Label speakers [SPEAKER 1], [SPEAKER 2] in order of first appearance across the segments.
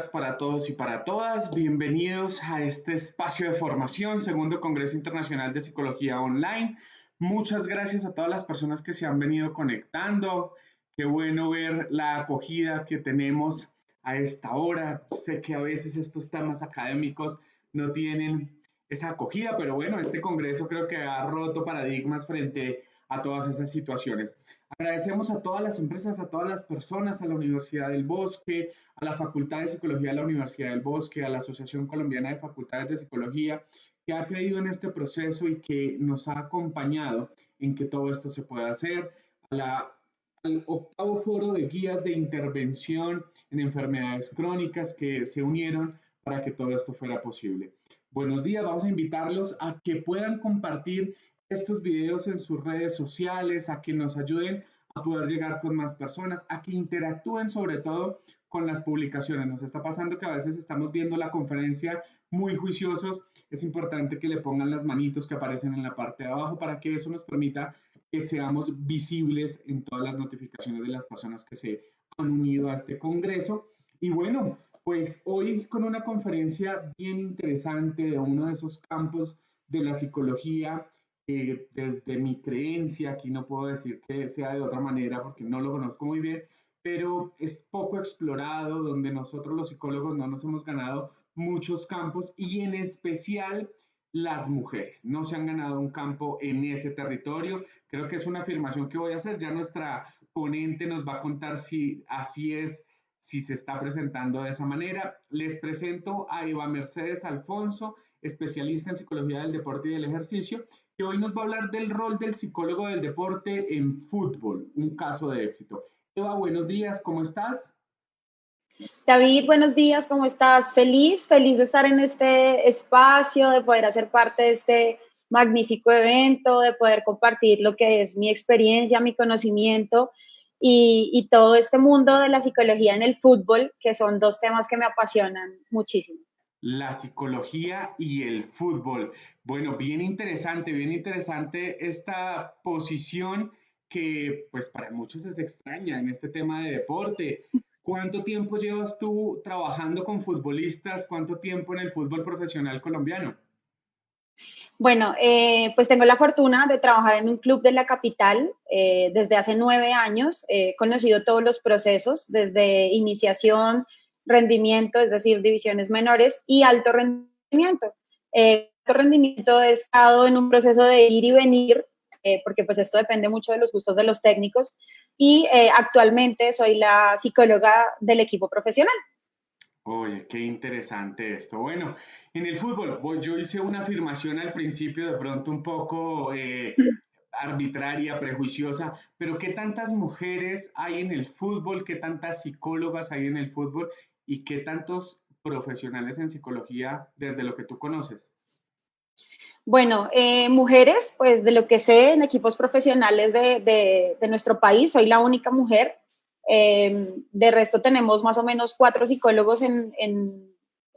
[SPEAKER 1] días para todos y para todas. Bienvenidos a este espacio de formación, segundo Congreso Internacional de Psicología Online. Muchas gracias a todas las personas que se han venido conectando. Qué bueno ver la acogida que tenemos a esta hora. Sé que a veces estos temas académicos no tienen esa acogida, pero bueno, este Congreso creo que ha roto paradigmas frente a todas esas situaciones. Agradecemos a todas las empresas, a todas las personas, a la Universidad del Bosque, a la Facultad de Psicología de la Universidad del Bosque, a la Asociación Colombiana de Facultades de Psicología, que ha creído en este proceso y que nos ha acompañado en que todo esto se pueda hacer, al octavo foro de guías de intervención en enfermedades crónicas que se unieron para que todo esto fuera posible. Buenos días, vamos a invitarlos a que puedan compartir estos videos en sus redes sociales, a que nos ayuden a poder llegar con más personas, a que interactúen sobre todo con las publicaciones. Nos está pasando que a veces estamos viendo la conferencia muy juiciosos. Es importante que le pongan las manitos que aparecen en la parte de abajo para que eso nos permita que seamos visibles en todas las notificaciones de las personas que se han unido a este congreso. Y bueno, pues hoy con una conferencia bien interesante de uno de esos campos de la psicología, desde mi creencia, aquí no puedo decir que sea de otra manera porque no lo conozco muy bien, pero es poco explorado, donde nosotros los psicólogos no nos hemos ganado muchos campos y en especial las mujeres no se han ganado un campo en ese territorio. Creo que es una afirmación que voy a hacer. Ya nuestra ponente nos va a contar si así es, si se está presentando de esa manera. Les presento a Eva Mercedes Alfonso, especialista en psicología del deporte y del ejercicio, que hoy nos va a hablar del rol del psicólogo del deporte en fútbol, un caso de éxito. Eva, buenos días, ¿cómo estás?
[SPEAKER 2] David, buenos días, ¿cómo estás? Feliz de estar en este espacio, de poder hacer parte de este magnífico evento, de poder compartir lo que es mi experiencia, mi conocimiento y todo este mundo de la psicología en el fútbol, que son dos temas que me apasionan muchísimo.
[SPEAKER 1] La psicología y el fútbol. Bueno, bien interesante esta posición que pues para muchos es extraña en este tema de deporte. ¿Cuánto tiempo llevas tú trabajando con futbolistas? ¿Cuánto tiempo en el fútbol profesional colombiano?
[SPEAKER 2] Bueno, pues tengo la fortuna de trabajar en un club de la capital desde hace 9 años. He conocido todos los procesos, desde iniciación, rendimiento, es decir, divisiones menores y alto rendimiento. Alto rendimiento he estado en un proceso de ir y venir, porque pues esto depende mucho de los gustos de los técnicos y actualmente soy la psicóloga del equipo profesional.
[SPEAKER 1] Oye, qué interesante esto. Bueno, en el fútbol, yo hice una afirmación al principio, de pronto un poco arbitraria, prejuiciosa, pero ¿qué tantas mujeres hay en el fútbol? ¿Qué tantas psicólogas hay en el fútbol? ¿Y qué tantos profesionales en psicología desde lo que tú conoces?
[SPEAKER 2] Bueno, mujeres, pues de lo que sé en equipos profesionales de nuestro país, soy la única mujer. De resto tenemos más o menos 4 psicólogos
[SPEAKER 1] Oh,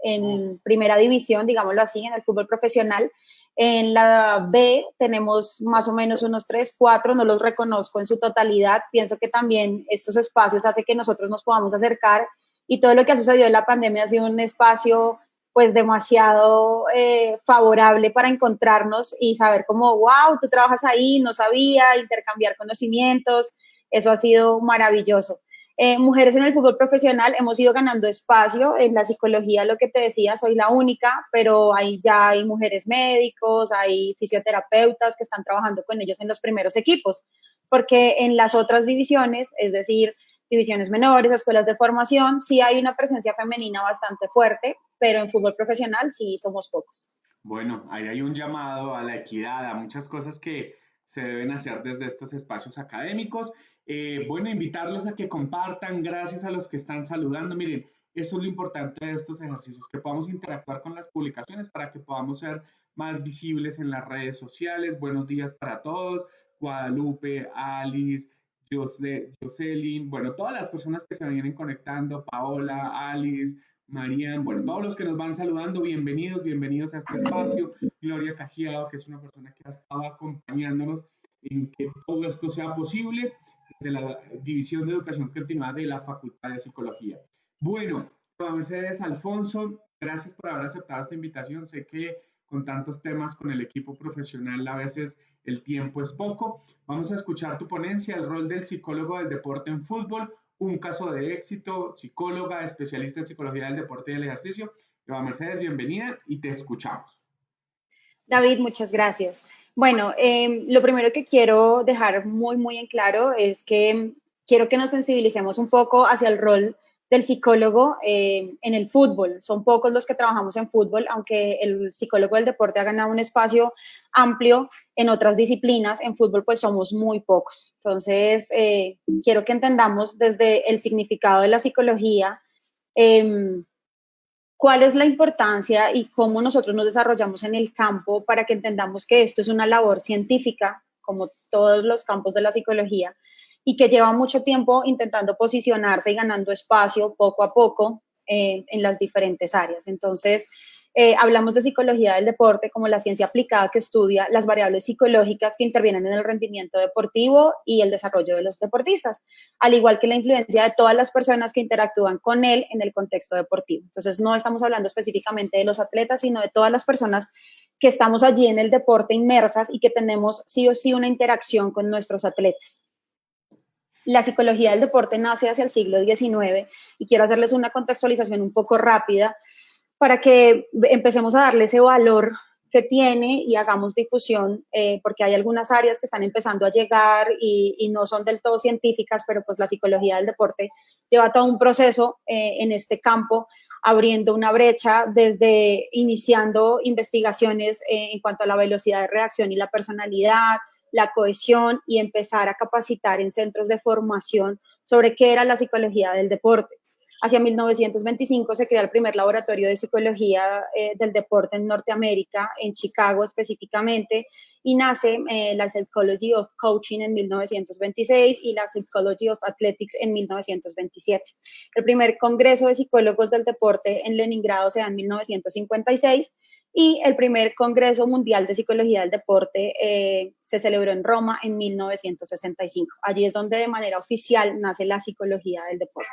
[SPEAKER 2] en primera división, digámoslo así, en el fútbol profesional. En la B tenemos más o menos unos 3, 4, no los reconozco en su totalidad. Pienso que también estos espacios hacen que nosotros nos podamos acercar y todo lo que ha sucedido en la pandemia ha sido un espacio pues demasiado favorable para encontrarnos y saber como, wow, tú trabajas ahí, no sabía, intercambiar conocimientos, eso ha sido maravilloso. Mujeres en el fútbol profesional hemos ido ganando espacio en la psicología, lo que te decía, soy la única, pero ya hay mujeres médicos, hay fisioterapeutas que están trabajando con ellos en los primeros equipos, porque en las otras divisiones, es decir, divisiones menores, escuelas de formación, sí hay una presencia femenina bastante fuerte, pero en fútbol profesional sí somos pocos.
[SPEAKER 1] bueno, ahí hay un llamado a la equidad, a muchas cosas que se deben hacer desde estos espacios académicos. Bueno, invitarlos a que compartan, gracias a los que están saludando. Miren, eso es lo importante de estos ejercicios, que podamos interactuar con las publicaciones para que podamos ser más visibles en las redes sociales. Buenos días para todos. Guadalupe, Alice, Jocelyn, bueno, todas las personas que se vienen conectando, Paola, Alice, Marían, bueno, todos los que nos van saludando, bienvenidos, bienvenidos a este espacio. Gloria Cajiado, que es una persona que ha estado acompañándonos en que todo esto sea posible desde la División de Educación Continuada de la Facultad de Psicología. Bueno, Mercedes, Alfonso, gracias por haber aceptado esta invitación. Sé que con tantos temas con el equipo profesional a veces el tiempo es poco. Vamos a escuchar tu ponencia, el rol del psicólogo del deporte en fútbol, un caso de éxito, psicóloga, especialista en psicología del deporte y del ejercicio. Eva Mercedes, bienvenida y te escuchamos.
[SPEAKER 2] David, muchas gracias. Bueno, lo primero que quiero dejar muy en claro es que quiero que nos sensibilicemos un poco hacia el rol del psicólogo en el fútbol. Son pocos los que trabajamos en fútbol, aunque el psicólogo del deporte ha ganado un espacio amplio en otras disciplinas. En fútbol, pues somos muy pocos. Entonces, quiero que entendamos desde el significado de la psicología. ¿Cuál es la importancia y cómo nosotros nos desarrollamos en el campo para que entendamos que esto es una labor científica, como todos los campos de la psicología, y que lleva mucho tiempo intentando posicionarse y ganando espacio poco a poco en las diferentes áreas? Entonces, hablamos de psicología del deporte como la ciencia aplicada que estudia las variables psicológicas que intervienen en el rendimiento deportivo y el desarrollo de los deportistas, al igual que la influencia de todas las personas que interactúan con él en el contexto deportivo. Entonces, no estamos hablando específicamente de los atletas, sino de todas las personas que estamos allí en el deporte inmersas y que tenemos sí o sí una interacción con nuestros atletas. La psicología del deporte nace hacia el siglo XIX y quiero hacerles una contextualización un poco rápida para que empecemos a darle ese valor que tiene y hagamos difusión, porque hay algunas áreas que están empezando a llegar y no son del todo científicas, pero pues la psicología del deporte lleva todo un proceso en este campo, abriendo una brecha desde iniciando investigaciones en cuanto a la velocidad de reacción y la personalidad, la cohesión, y empezar a capacitar en centros de formación sobre qué era la psicología del deporte. Hacia 1925 se crea el primer laboratorio de psicología del deporte en Norteamérica, en Chicago específicamente, y nace la Psychology of Coaching en 1926 y la Psychology of Athletics en 1927. El primer congreso de psicólogos del deporte en Leningrado se da en 1956 y el primer Congreso Mundial de Psicología del Deporte se celebró en Roma en 1965. Allí es donde de manera oficial nace la psicología del deporte.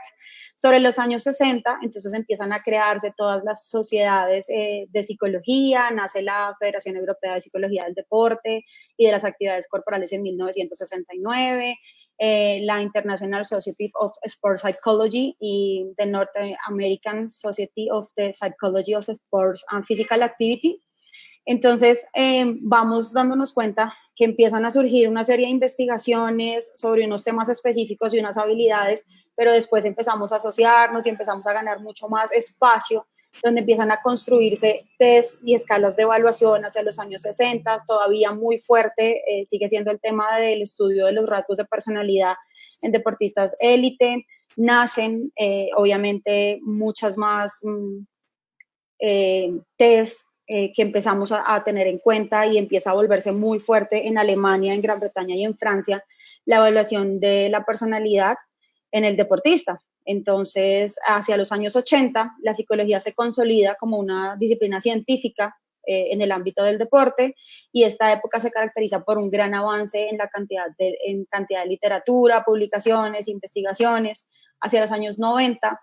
[SPEAKER 2] Sobre los años 60, entonces empiezan a crearse todas las sociedades de psicología, nace la Federación Europea de Psicología del Deporte y de las Actividades Corporales en 1969, la International Society of Sports Psychology y the North American Society of the Psychology of Sports and Physical Activity. Entonces, vamos dándonos cuenta que empiezan a surgir una serie de investigaciones sobre unos temas específicos y unas habilidades, pero después empezamos a asociarnos y empezamos a ganar mucho más espacio, donde empiezan a construirse test y escalas de evaluación hacia los años 60, todavía muy fuerte, sigue siendo el tema del estudio de los rasgos de personalidad en deportistas élite. Nacen, obviamente, muchas más test que empezamos a tener en cuenta y empieza a volverse muy fuerte en Alemania, en Gran Bretaña y en Francia, la evaluación de la personalidad en el deportista. Entonces, hacia los años 80, la psicología se consolida como una disciplina científica en el ámbito del deporte, y esta época se caracteriza por un gran avance en la cantidad de literatura, publicaciones, investigaciones. Hacia los años 90,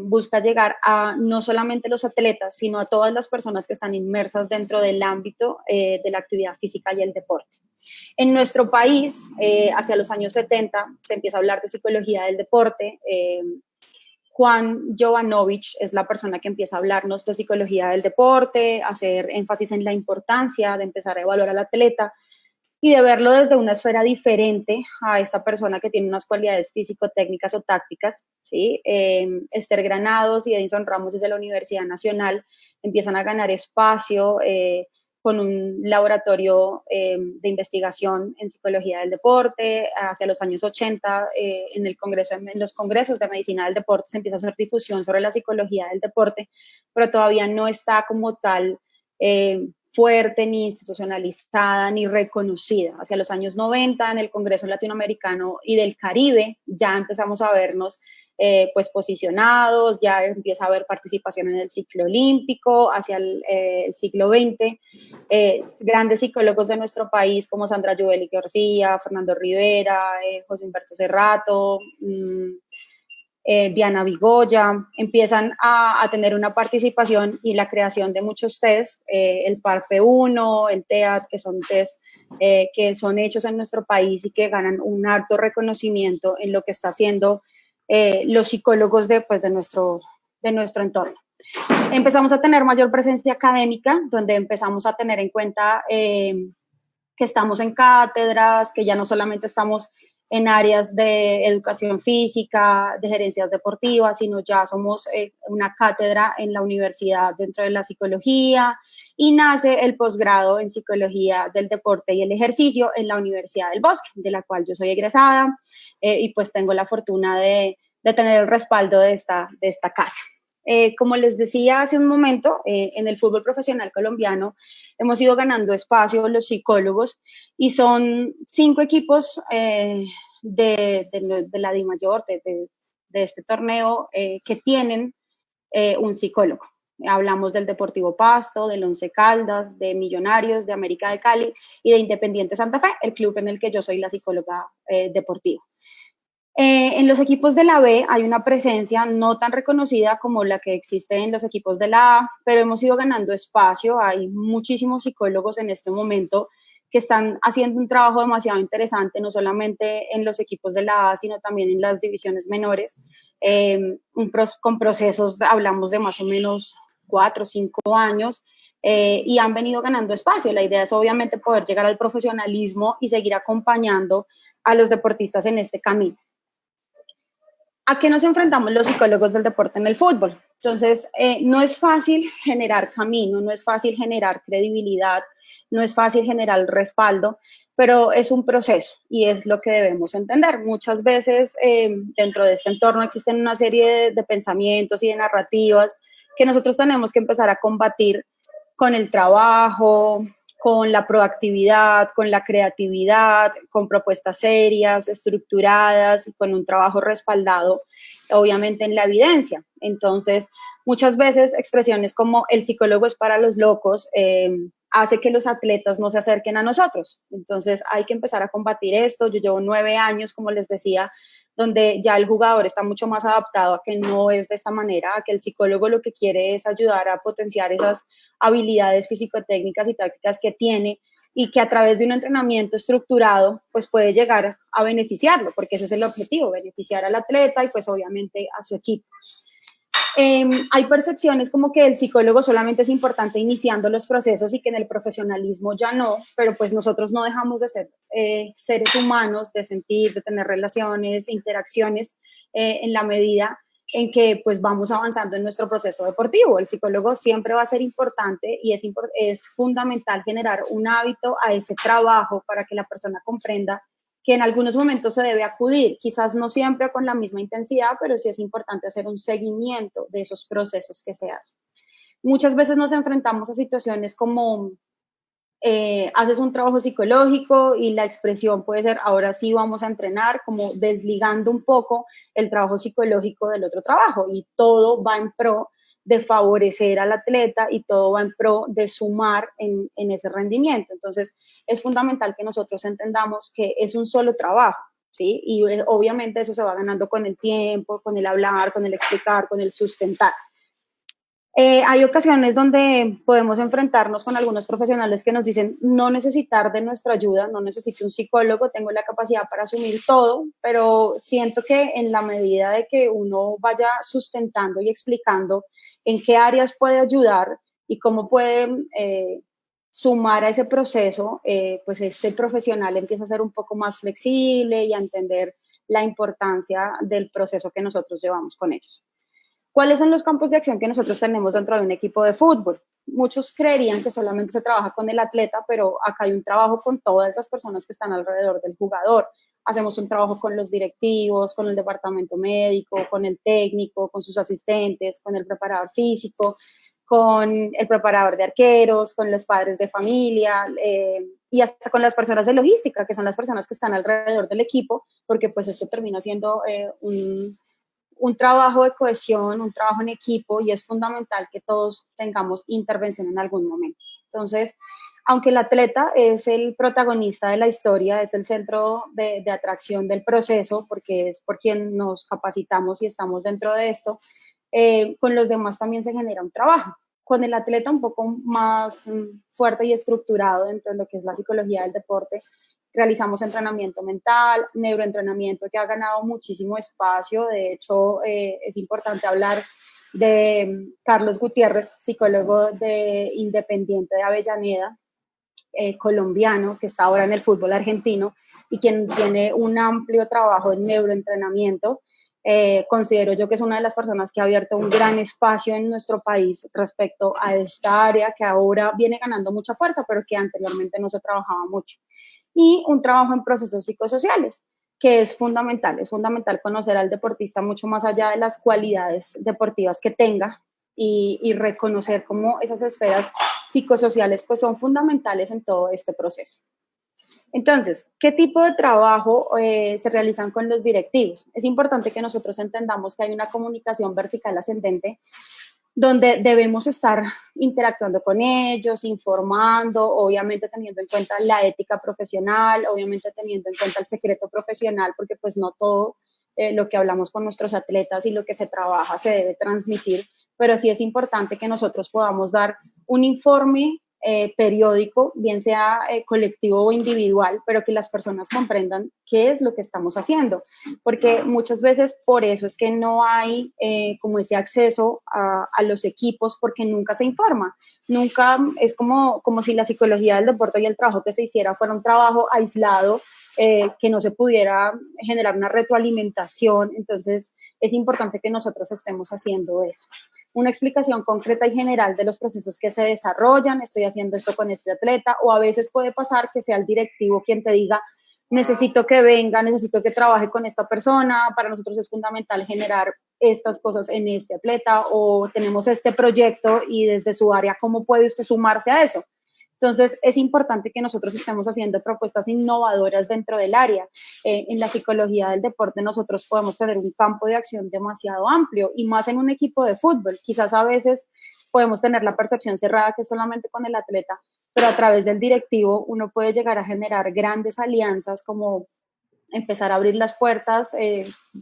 [SPEAKER 2] busca llegar a no solamente los atletas, sino a todas las personas que están inmersas dentro del ámbito de la actividad física y el deporte. En nuestro país, hacia los años 70, se empieza a hablar de psicología del deporte. Juan Jovanovic es la persona que empieza a hablarnos de psicología del deporte, hacer énfasis en la importancia de empezar a evaluar al atleta y de verlo desde una esfera diferente a esta persona que tiene unas cualidades físico-técnicas o tácticas, ¿sí? Esther Granados y Edison Ramos desde la Universidad Nacional empiezan a ganar espacio con un laboratorio de investigación en psicología del deporte. Hacia los años 80, en los congresos de medicina del deporte se empieza a hacer difusión sobre la psicología del deporte, pero todavía no está como tal fuerte, ni institucionalizada, ni reconocida. Hacia los años 90, en el Congreso Latinoamericano y del Caribe, ya empezamos a vernos pues posicionados, ya empieza a haber participación en el ciclo olímpico. Hacia el siglo XX, grandes psicólogos de nuestro país como Sandra Jovelli García, Fernando Rivera, José Humberto Cerrato, Diana Vigoya, empiezan a tener una participación y la creación de muchos test, el PARP1, el TEAT, que son test que son hechos en nuestro país y que ganan un alto reconocimiento en lo que está haciendo los psicólogos pues, de nuestro entorno. Empezamos a tener mayor presencia académica, donde empezamos a tener en cuenta que estamos en cátedras, que ya no solamente estamos en áreas de educación física, de gerencias deportivas, sino ya somos una cátedra en la universidad dentro de la psicología, y nace el posgrado en psicología del deporte y el ejercicio en la Universidad del Bosque, de la cual yo soy egresada, y pues tengo la fortuna de tener el respaldo de esta casa. Como les decía hace un momento, en el fútbol profesional colombiano hemos ido ganando espacio los psicólogos, y son 5 equipos de la DIMAYOR, de este torneo, que tienen un psicólogo. Hablamos del Deportivo Pasto, del Once Caldas, de Millonarios, de América de Cali y de Independiente Santa Fe, el club en el que yo soy la psicóloga deportiva. En los equipos de la B hay una presencia no tan reconocida como la que existe en los equipos de la A, pero hemos ido ganando espacio. Hay muchísimos psicólogos en este momento que están haciendo un trabajo demasiado interesante, no solamente en los equipos de la A, sino también en las divisiones menores, con procesos, hablamos de más o menos 4 o 5 años, y han venido ganando espacio. La idea es obviamente poder llegar al profesionalismo y seguir acompañando a los deportistas en este camino. ¿A qué nos enfrentamos los psicólogos del deporte en el fútbol? Entonces, no es fácil generar camino, no es fácil generar credibilidad, no es fácil generar respaldo, pero es un proceso y es lo que debemos entender. Muchas veces dentro de este entorno existen una serie de pensamientos y de narrativas que nosotros tenemos que empezar a combatir con el trabajo, con la proactividad, con la creatividad, con propuestas serias, estructuradas y con un trabajo respaldado, obviamente, en la evidencia. Entonces, muchas veces expresiones como el psicólogo es para los locos hace que los atletas no se acerquen a nosotros. Entonces, hay que empezar a combatir esto. Yo llevo 9 años, como les decía, donde ya el jugador está mucho más adaptado a que no es de esta manera, a que el psicólogo lo que quiere es ayudar a potenciar esas habilidades físico-técnicas y tácticas que tiene, y que a través de un entrenamiento estructurado pues puede llegar a beneficiarlo, porque ese es el objetivo, beneficiar al atleta y pues obviamente a su equipo. Hay percepciones como que el psicólogo solamente es importante iniciando los procesos y que en el profesionalismo ya no, pero pues nosotros no dejamos de ser seres humanos, de sentir, de tener relaciones, interacciones, en la medida en que pues vamos avanzando en nuestro proceso deportivo. El psicólogo siempre va a ser importante y es fundamental generar un hábito a ese trabajo para que la persona comprenda que en algunos momentos se debe acudir, quizás no siempre con la misma intensidad, pero sí es importante hacer un seguimiento de esos procesos que se hacen. Muchas veces nos enfrentamos a situaciones como haces un trabajo psicológico y la expresión puede ser, ahora sí vamos a entrenar, como desligando un poco el trabajo psicológico del otro trabajo, y todo va en pro de favorecer al atleta y todo va en pro de sumar en ese rendimiento. Entonces, es fundamental que nosotros entendamos que es un solo trabajo, ¿sí? Y obviamente eso se va ganando con el tiempo, con el hablar, con el explicar, con el sustentar. Hay ocasiones donde podemos enfrentarnos con algunos profesionales que nos dicen no necesitar de nuestra ayuda, no necesito un psicólogo, tengo la capacidad para asumir todo, pero siento que en la medida de que uno vaya sustentando y explicando en qué áreas puede ayudar y cómo puede sumar a ese proceso, pues este profesional empieza a ser un poco más flexible y a entender la importancia del proceso que nosotros llevamos con ellos. ¿Cuáles son los campos de acción que nosotros tenemos dentro de un equipo de fútbol? Muchos creerían que solamente se trabaja con el atleta, pero acá hay un trabajo con todas las personas que están alrededor del jugador. Hacemos un trabajo con los directivos, con el departamento médico, con el técnico, con sus asistentes, con el preparador físico, con el preparador de arqueros, con los padres de familia, y hasta con las personas de logística, que son las personas que están alrededor del equipo, porque pues esto termina siendo un trabajo de cohesión, un trabajo en equipo, y es fundamental que todos tengamos intervención en algún momento. Entonces, aunque el atleta es el protagonista de la historia, es el centro de atracción del proceso, porque es por quien nos capacitamos y estamos dentro de esto, con los demás también se genera un trabajo. Con el atleta un poco más fuerte y estructurado dentro de lo que es la psicología del deporte, realizamos entrenamiento mental, neuroentrenamiento, que ha ganado muchísimo espacio. De hecho, es importante hablar de Carlos Gutiérrez, psicólogo de Independiente de Avellaneda, colombiano, que está ahora en el fútbol argentino y quien tiene un amplio trabajo en neuroentrenamiento. Considero yo que es una de las personas que ha abierto un gran espacio en nuestro país respecto a esta área que ahora viene ganando mucha fuerza, pero que anteriormente no se trabajaba mucho. Y un trabajo en procesos psicosociales, que es fundamental conocer al deportista mucho más allá de las cualidades deportivas que tenga y reconocer cómo esas esferas psicosociales pues son fundamentales en todo este proceso. Entonces, ¿qué tipo de trabajo se realizan con los directivos? Es importante que nosotros entendamos que hay una comunicación vertical ascendente donde debemos estar interactuando con ellos, informando, obviamente teniendo en cuenta la ética profesional, obviamente teniendo en cuenta el secreto profesional, porque pues no todo lo que hablamos con nuestros atletas y lo que se trabaja se debe transmitir, pero sí es importante que nosotros podamos dar un informe periódico, bien sea colectivo o individual, pero que las personas comprendan qué es lo que estamos haciendo, porque muchas veces por eso es que no hay como ese acceso a los equipos, porque nunca se informa, nunca es como si la psicología del deporte y el trabajo que se hiciera fuera un trabajo aislado, que no se pudiera generar una retroalimentación. Entonces es importante que nosotros estemos haciendo eso, una explicación concreta y general de los procesos que se desarrollan. Estoy haciendo esto con este atleta, o a veces puede pasar que sea el directivo quien te diga, necesito que venga, necesito que trabaje con esta persona, para nosotros es fundamental generar estas cosas en este atleta, o tenemos este proyecto y desde su área, ¿cómo puede usted sumarse a eso? Entonces, es importante que nosotros estemos haciendo propuestas innovadoras dentro del área. En la psicología del deporte nosotros podemos tener un campo de acción demasiado amplio, y más en un equipo de fútbol. Quizás a veces podemos tener la percepción cerrada que es solamente con el atleta, pero a través del directivo uno puede llegar a generar grandes alianzas, como empezar a abrir las puertas,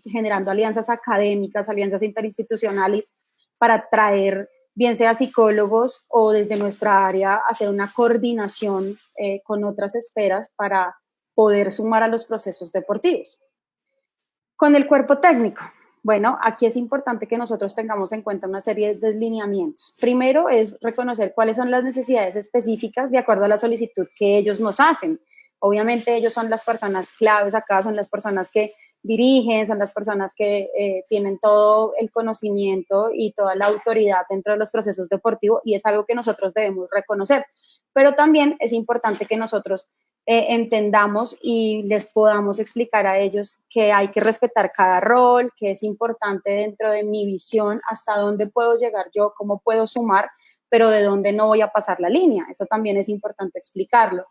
[SPEAKER 2] generando alianzas académicas, alianzas interinstitucionales, para traer, bien sea psicólogos o desde nuestra área, hacer una coordinación con otras esferas para poder sumar a los procesos deportivos. Con el cuerpo técnico, bueno, aquí es importante que nosotros tengamos en cuenta una serie de lineamientos. Primero es reconocer cuáles son las necesidades específicas de acuerdo a la solicitud que ellos nos hacen. Obviamente ellos son las personas claves acá, son las personas que dirigen, son las personas que tienen todo el conocimiento y toda la autoridad dentro de los procesos deportivos, y es algo que nosotros debemos reconocer. Pero también es importante que nosotros entendamos y les podamos explicar a ellos que hay que respetar cada rol, que es importante dentro de mi visión hasta dónde puedo llegar yo, cómo puedo sumar, pero de dónde no voy a pasar la línea. Eso también es importante explicarlo.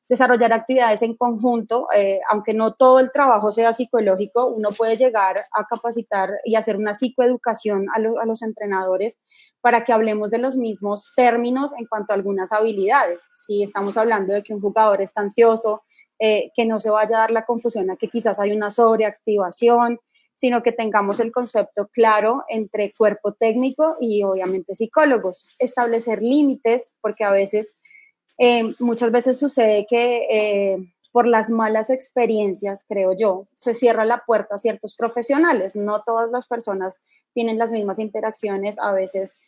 [SPEAKER 2] Desarrollar actividades en conjunto, aunque no todo el trabajo sea psicológico, uno puede llegar a capacitar y hacer una psicoeducación a los entrenadores para que hablemos de los mismos términos en cuanto a algunas habilidades. Si estamos hablando de que un jugador está ansioso, que no se vaya a dar la confusión a que quizás hay una sobreactivación, sino que tengamos el concepto claro entre cuerpo técnico y obviamente psicólogos. Establecer límites, porque a veces muchas veces sucede que por las malas experiencias, creo yo, se cierra la puerta a ciertos profesionales. No todas las personas tienen las mismas interacciones. A veces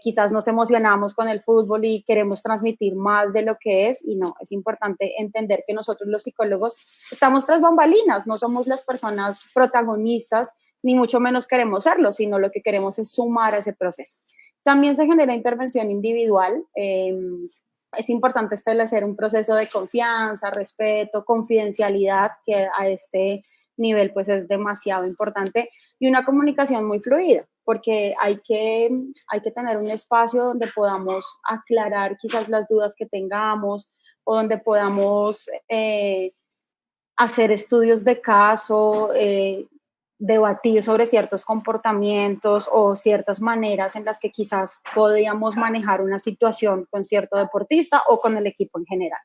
[SPEAKER 2] quizás nos emocionamos con el fútbol y queremos transmitir más de lo que es, y no, es importante entender que nosotros los psicólogos estamos tras bambalinas, no somos las personas protagonistas, ni mucho menos queremos serlo, sino lo que queremos es sumar a ese proceso. También se genera intervención individual. Es importante establecer un proceso de confianza, respeto, confidencialidad, que a este nivel pues es demasiado importante, y una comunicación muy fluida, porque hay que tener un espacio donde podamos aclarar quizás las dudas que tengamos, o donde podamos hacer estudios de caso, debatir sobre ciertos comportamientos o ciertas maneras en las que quizás podíamos manejar una situación con cierto deportista o con el equipo en general.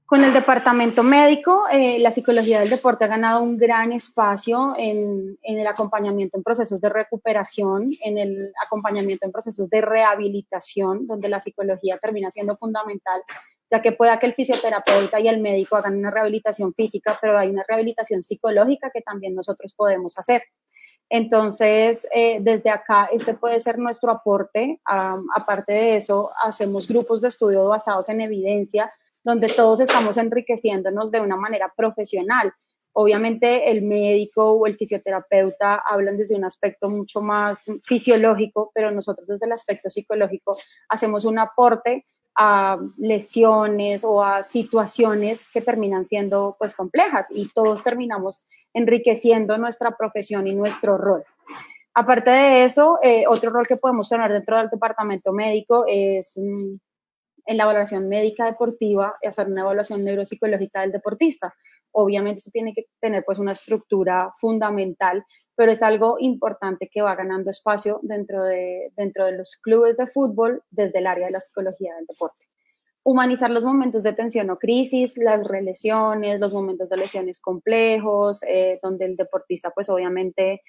[SPEAKER 2] Con el departamento médico, la psicología del deporte ha ganado un gran espacio en el acompañamiento en procesos de recuperación, en el acompañamiento en procesos de rehabilitación, donde la psicología termina siendo fundamental, ya que pueda que el fisioterapeuta y el médico hagan una rehabilitación física, pero hay una rehabilitación psicológica que también nosotros podemos hacer. Entonces, desde acá, este puede ser nuestro aporte. Aparte de eso, hacemos grupos de estudio basados en evidencia, donde todos estamos enriqueciéndonos de una manera profesional. Obviamente el médico o el fisioterapeuta hablan desde un aspecto mucho más fisiológico, pero nosotros desde el aspecto psicológico hacemos un aporte a lesiones o a situaciones que terminan siendo pues complejas y todos terminamos enriqueciendo nuestra profesión y nuestro rol. Aparte de eso, otro rol que podemos tener dentro del departamento médico es en la evaluación médica deportiva, hacer una evaluación neuropsicológica del deportista. Obviamente eso tiene que tener pues una estructura fundamental, pero es algo importante que va ganando espacio dentro de los clubes de fútbol desde el área de la psicología del deporte. Humanizar los momentos de tensión o crisis, las lesiones, los momentos de lesiones complejos, donde el deportista pues obviamente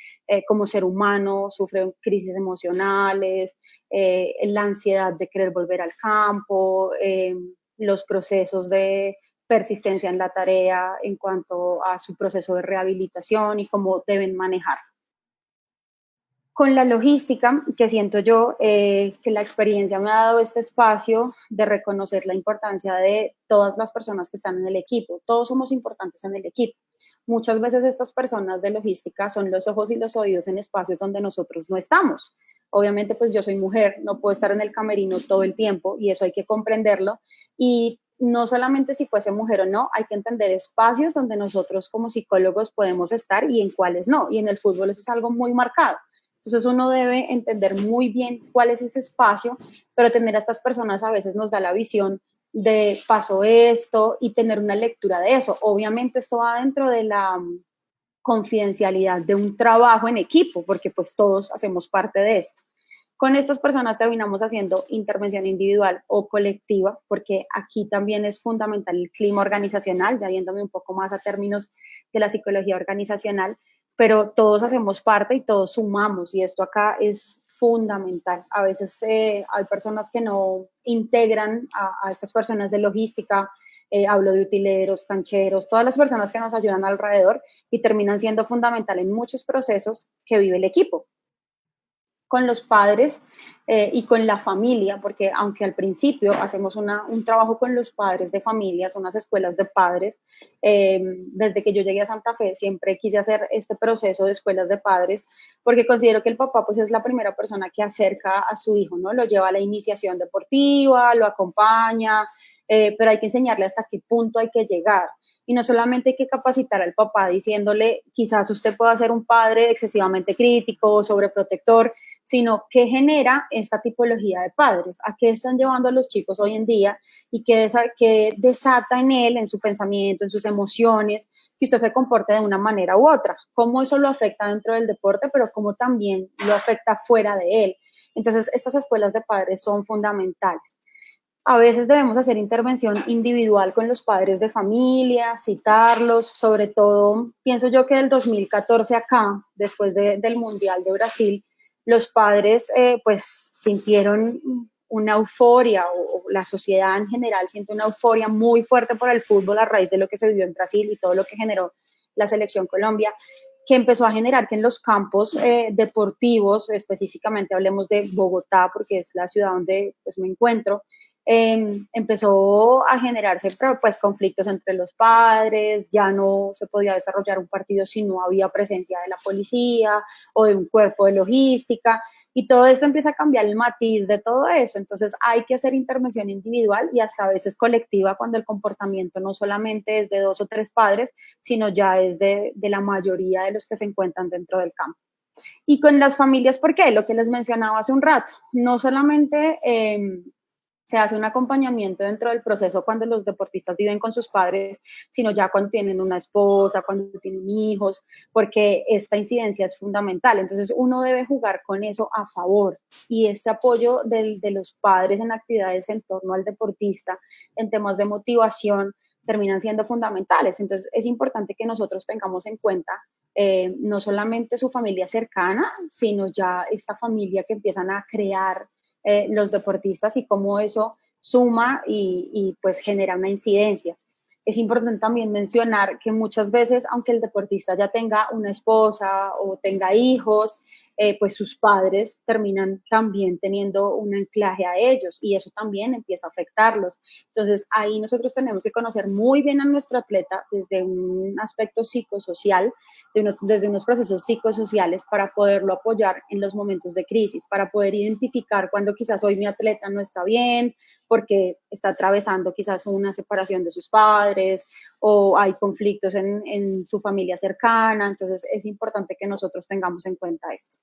[SPEAKER 2] como ser humano sufre crisis emocionales, la ansiedad de querer volver al campo, los procesos de persistencia en la tarea en cuanto a su proceso de rehabilitación y cómo deben manejar. Con la logística, que siento yo que la experiencia me ha dado este espacio de reconocer la importancia de todas las personas que están en el equipo. Todos somos importantes en el equipo. Muchas veces estas personas de logística son los ojos y los oídos en espacios donde nosotros no estamos. Obviamente, pues yo soy mujer, no puedo estar en el camerino todo el tiempo y eso hay que comprenderlo. Y no solamente si fuese mujer o no, hay que entender espacios donde nosotros como psicólogos podemos estar y en cuáles no. Y en el fútbol eso es algo muy marcado. Entonces uno debe entender muy bien cuál es ese espacio, pero tener a estas personas a veces nos da la visión de pasó esto y tener una lectura de eso. Obviamente esto va dentro de la confidencialidad de un trabajo en equipo, porque pues todos hacemos parte de esto. Con estas personas terminamos haciendo intervención individual o colectiva, porque aquí también es fundamental el clima organizacional, ya viéndome un poco más a términos de la psicología organizacional, pero todos hacemos parte y todos sumamos y esto acá es fundamental. A veces hay personas que no integran a estas personas de logística, hablo de utileros, cancheros, todas las personas que nos ayudan alrededor y terminan siendo fundamental en muchos procesos que vive el equipo. Con los padres y con la familia, porque aunque al principio hacemos un trabajo con los padres de familias, unas escuelas de padres, desde que yo llegué a Santa Fe siempre quise hacer este proceso de escuelas de padres, porque considero que el papá pues es la primera persona que acerca a su hijo, ¿no? Lo lleva a la iniciación deportiva, lo acompaña, pero hay que enseñarle hasta qué punto hay que llegar. Y no solamente hay que capacitar al papá diciéndole, quizás usted pueda ser un padre excesivamente crítico, sobreprotector, sino qué genera esta tipología de padres, a qué están llevando a los chicos hoy en día y qué desata en él, en su pensamiento, en sus emociones, que usted se comporte de una manera u otra, cómo eso lo afecta dentro del deporte, pero cómo también lo afecta fuera de él. Entonces, estas escuelas de padres son fundamentales. A veces debemos hacer intervención individual con los padres de familia, citarlos, sobre todo, pienso yo que del 2014 acá, después del Mundial de Brasil, los padres pues sintieron una euforia o la sociedad en general siente una euforia muy fuerte por el fútbol a raíz de lo que se vivió en Brasil y todo lo que generó la selección Colombia, que empezó a generar que en los campos deportivos, específicamente hablemos de Bogotá, porque es la ciudad donde pues, me encuentro, empezó a generarse pues, conflictos entre los padres, ya no se podía desarrollar un partido si no había presencia de la policía o de un cuerpo de logística, y todo esto empieza a cambiar el matiz de todo eso. Entonces hay que hacer intervención individual y hasta a veces colectiva cuando el comportamiento no solamente es de 2 o 3 padres, sino ya es de la mayoría de los que se encuentran dentro del campo. Y con las familias, ¿por qué? Lo que les mencionaba hace un rato, no solamente se hace un acompañamiento dentro del proceso cuando los deportistas viven con sus padres, sino ya cuando tienen una esposa, cuando tienen hijos, porque esta incidencia es fundamental. Entonces uno debe jugar con eso a favor, y este apoyo de los padres en actividades en torno al deportista, en temas de motivación, terminan siendo fundamentales. Entonces es importante que nosotros tengamos en cuenta no solamente su familia cercana, sino ya esta familia que empiezan a crear los deportistas, y cómo eso suma y pues genera una incidencia. Es importante también mencionar que muchas veces, aunque el deportista ya tenga una esposa o tenga hijos, pues sus padres terminan también teniendo un anclaje a ellos, y eso también empieza a afectarlos. Entonces ahí nosotros tenemos que conocer muy bien a nuestro atleta desde un aspecto psicosocial, desde unos procesos psicosociales, para poderlo apoyar en los momentos de crisis, para poder identificar cuando quizás hoy mi atleta no está bien, porque está atravesando quizás una separación de sus padres o hay conflictos en su familia cercana. Entonces es importante que nosotros tengamos en cuenta esto.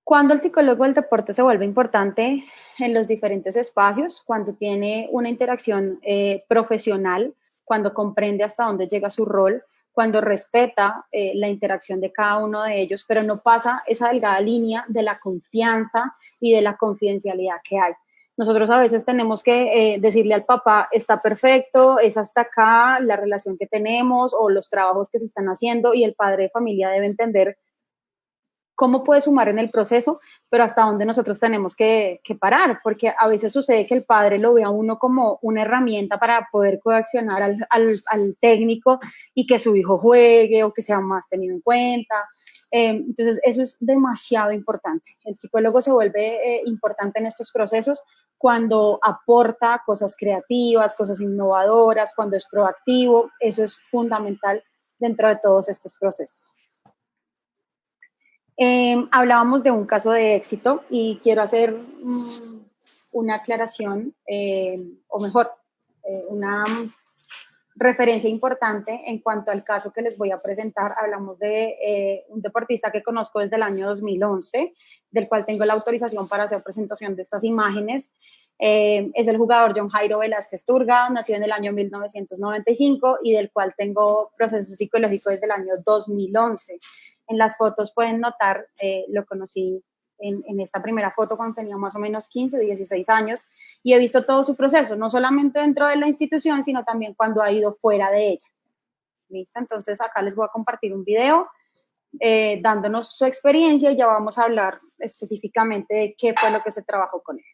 [SPEAKER 2] Cuando el psicólogo del deporte se vuelve importante en los diferentes espacios, cuando tiene una interacción profesional, cuando comprende hasta dónde llega su rol, cuando respeta la interacción de cada uno de ellos, pero no pasa esa delgada línea de la confianza y de la confidencialidad que hay. Nosotros a veces tenemos que decirle al papá, está perfecto, es hasta acá la relación que tenemos o los trabajos que se están haciendo, y el padre de familia debe entender cómo puede sumar en el proceso, pero hasta dónde nosotros tenemos que parar, porque a veces sucede que el padre lo ve a uno como una herramienta para poder coaccionar al técnico y que su hijo juegue o que sea más tenido en cuenta. Entonces eso es demasiado importante. El psicólogo se vuelve importante en estos procesos cuando aporta cosas creativas, cosas innovadoras, cuando es proactivo. Eso es fundamental dentro de todos estos procesos. Hablábamos de un caso de éxito y quiero hacer una aclaración, o mejor, una referencia importante en cuanto al caso que les voy a presentar. Hablamos de un deportista que conozco desde el año 2011, del cual tengo la autorización para hacer presentación de estas imágenes. Es el jugador John Jairo Velázquez Turga, nacido en el año 1995 y del cual tengo proceso psicológico desde el año 2011. En las fotos pueden notar, lo conocí en esta primera foto cuando tenía más o menos 15, 16 años, y he visto todo su proceso, no solamente dentro de la institución, sino también cuando ha ido fuera de ella. ¿Listo? Entonces acá les voy a compartir un video dándonos su experiencia, y ya vamos a hablar específicamente de qué fue lo que se trabajó con él.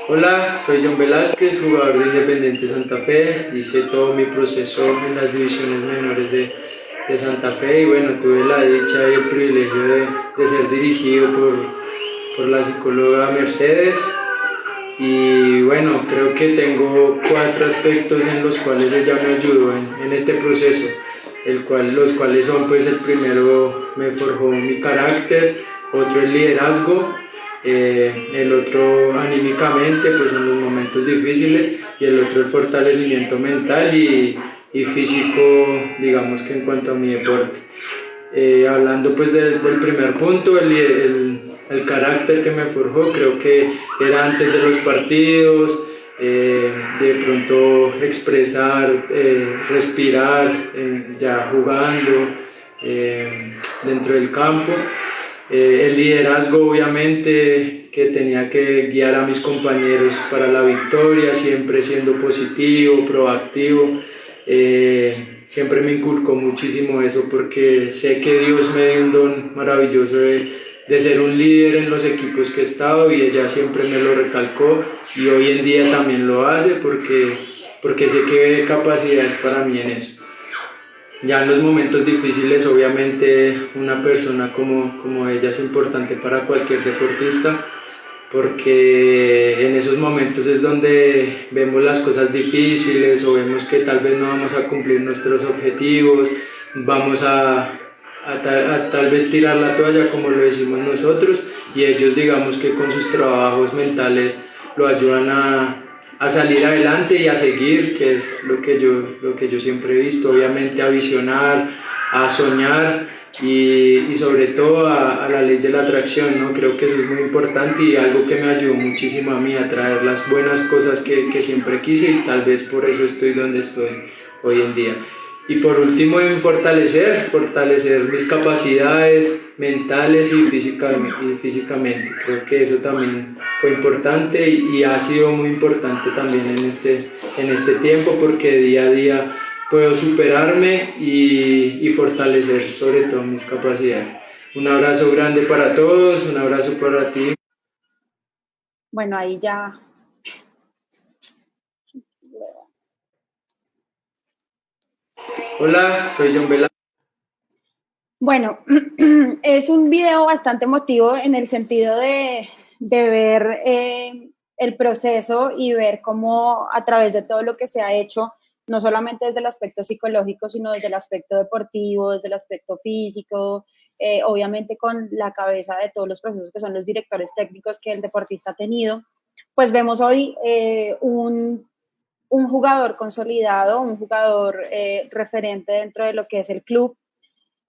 [SPEAKER 3] Hola, soy John Velázquez, jugador de Independiente Santa Fe. Hice todo mi proceso en las divisiones menores de Santa Fe, y bueno, tuve la dicha y el privilegio de ser dirigido por la psicóloga Mercedes. Y bueno, creo que tengo 4 aspectos en los cuales ella me ayudó en este proceso, los cuales son, pues, el primero me forjó mi carácter, otro el liderazgo, el otro anímicamente, pues en los momentos difíciles, y el otro el fortalecimiento mental y físico, digamos que en cuanto a mi deporte. Hablando pues del primer punto, el carácter que me forjó, creo que era antes de los partidos, de pronto expresar, respirar, ya jugando dentro del campo. El liderazgo, obviamente, que tenía que guiar a mis compañeros para la victoria, siempre siendo positivo, proactivo. Siempre me inculcó muchísimo eso, porque sé que Dios me dio un don maravilloso de ser un líder en los equipos que he estado, y ella siempre me lo recalcó, y hoy en día también lo hace porque sé que ve capacidades para mí en eso. Ya en los momentos difíciles, obviamente, una persona como ella es importante para cualquier deportista, porque en esos momentos es donde vemos las cosas difíciles, o vemos que tal vez no vamos a cumplir nuestros objetivos, vamos a tal vez tirar la toalla, como lo decimos nosotros, y ellos, digamos que con sus trabajos mentales lo ayudan a salir adelante y a seguir, que es lo que yo siempre he visto, obviamente a visionar, a soñar, y sobre todo a la ley de la atracción, ¿no? Creo que eso es muy importante y algo que me ayudó muchísimo a mí a traer las buenas cosas que siempre quise y tal vez por eso estoy donde estoy hoy en día. Y por último, en fortalecer mis capacidades mentales y físicamente. Creo que eso también fue importante y ha sido muy importante también en este tiempo porque día a día puedo superarme y fortalecer sobre todo mis capacidades. Un abrazo grande para todos, un abrazo para ti.
[SPEAKER 2] Bueno, ahí ya.
[SPEAKER 3] Hola, soy John Vela.
[SPEAKER 2] Bueno, es un video bastante emotivo en el sentido de ver el proceso y ver cómo a través de todo lo que se ha hecho, no solamente desde el aspecto psicológico, sino desde el aspecto deportivo, desde el aspecto físico, obviamente con la cabeza de todos los procesos que son los directores técnicos que el deportista ha tenido, pues vemos hoy un jugador consolidado, un jugador referente dentro de lo que es el club.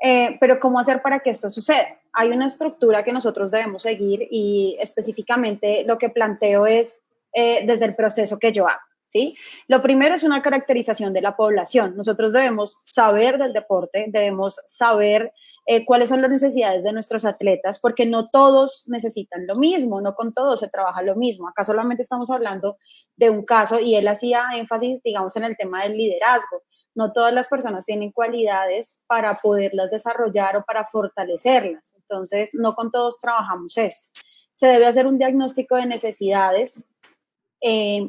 [SPEAKER 2] Pero ¿cómo hacer para que esto suceda? Hay una estructura que nosotros debemos seguir y específicamente lo que planteo es desde el proceso que yo hago. ¿Sí? Lo primero es una caracterización de la población. Nosotros debemos saber del deporte, debemos saber cuáles son las necesidades de nuestros atletas, porque no todos necesitan lo mismo, no con todos se trabaja lo mismo. Acá solamente estamos hablando de un caso y él hacía énfasis, digamos, en el tema del liderazgo. No todas las personas tienen cualidades para poderlas desarrollar o para fortalecerlas. Entonces, no con todos trabajamos esto. Se debe hacer un diagnóstico de necesidades,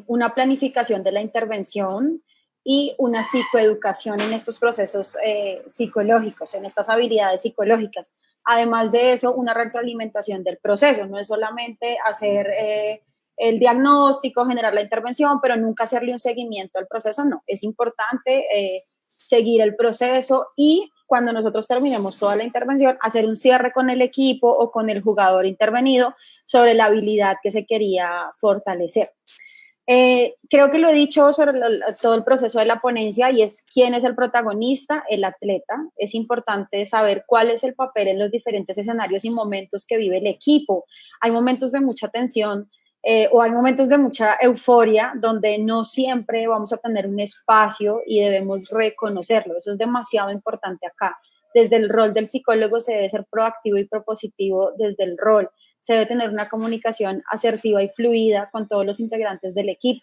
[SPEAKER 2] una planificación de la intervención y una psicoeducación en estos procesos psicológicos, en estas habilidades psicológicas. Además de eso, una retroalimentación del proceso. No es solamente hacer el diagnóstico, generar la intervención, pero nunca hacerle un seguimiento al proceso, no. Es importante seguir el proceso y cuando nosotros terminemos toda la intervención, hacer un cierre con el equipo o con el jugador intervenido sobre la habilidad que se quería fortalecer. Creo que lo he dicho sobre todo el proceso de la ponencia y es quién es el protagonista, el atleta. Es importante saber cuál es el papel en los diferentes escenarios y momentos que vive el equipo. Hay momentos de mucha tensión o hay momentos de mucha euforia donde no siempre vamos a tener un espacio y debemos reconocerlo. Eso es demasiado importante acá. Desde el rol del psicólogo se debe ser proactivo y propositivo desde el rol. Se debe tener una comunicación asertiva y fluida con todos los integrantes del equipo.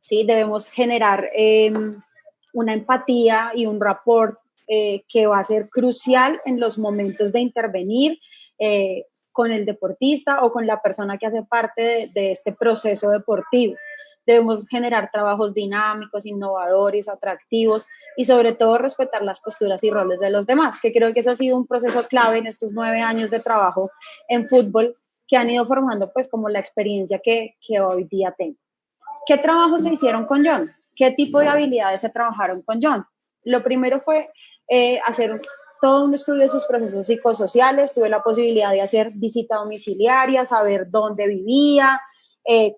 [SPEAKER 2] ¿Sí? Debemos generar una empatía y un rapport que va a ser crucial en los momentos de intervenir con el deportista o con la persona que hace parte de este proceso deportivo. Debemos generar trabajos dinámicos, innovadores, atractivos y sobre todo respetar las posturas y roles de los demás, que creo que eso ha sido un proceso clave en estos 9 años de trabajo en fútbol que han ido formando pues como la experiencia que hoy día tengo. ¿Qué trabajos se hicieron con John? ¿Qué tipo de habilidades se trabajaron con John? Lo primero fue hacer todo un estudio de sus procesos psicosociales. Tuve la posibilidad de hacer visita domiciliaria, saber dónde vivía,